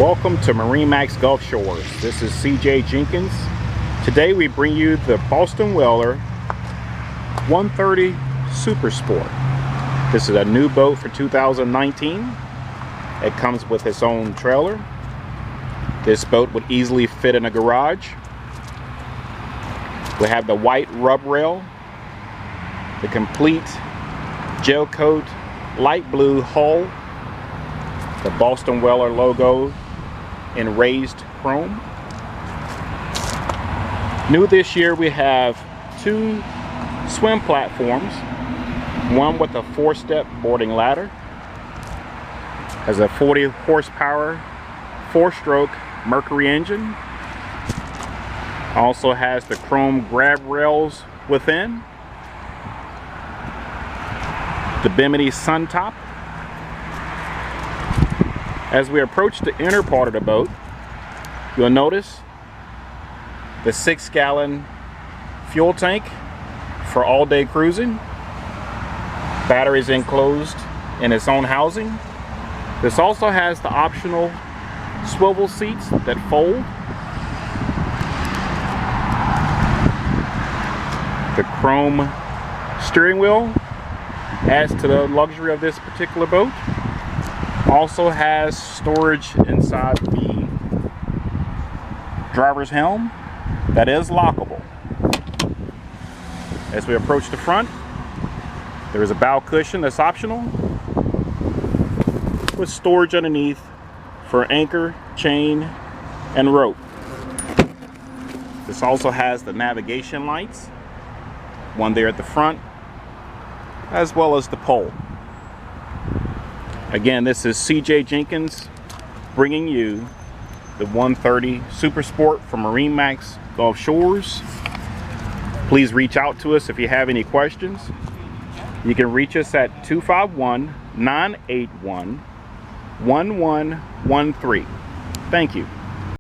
Welcome to MarineMax Gulf Shores. This is CJ Jenkins. Today we bring you the Boston Whaler 130 SuperSport. This is a new boat for 2019. It comes with its own trailer. This boat would easily fit in a garage. We have the white rub rail, the complete gel coat light blue hull, the Boston Whaler logo in raised chrome. New this year we have two swim platforms, one with a 4-step boarding ladder, has a 40 horsepower 4-stroke Mercury engine, also has the chrome grab rails within, the Bimini sun top. As we approach the inner part of the boat, you'll notice the 6-gallon fuel tank for all-day cruising. Batteries enclosed in its own housing. This also has the optional swivel seats that fold. The chrome steering wheel adds to the luxury of this particular boat. Also has storage inside the driver's helm that is lockable. As we approach the front, there is a bow cushion that's optional with storage underneath for anchor, chain, and rope. This also has the navigation lights, one there at the front, as well as the pole. Again, this is CJ Jenkins bringing you the 130 SuperSport from MarineMax Gulf Shores. Please reach out to us if you have any questions. You can reach us at 251-981-1113. Thank you.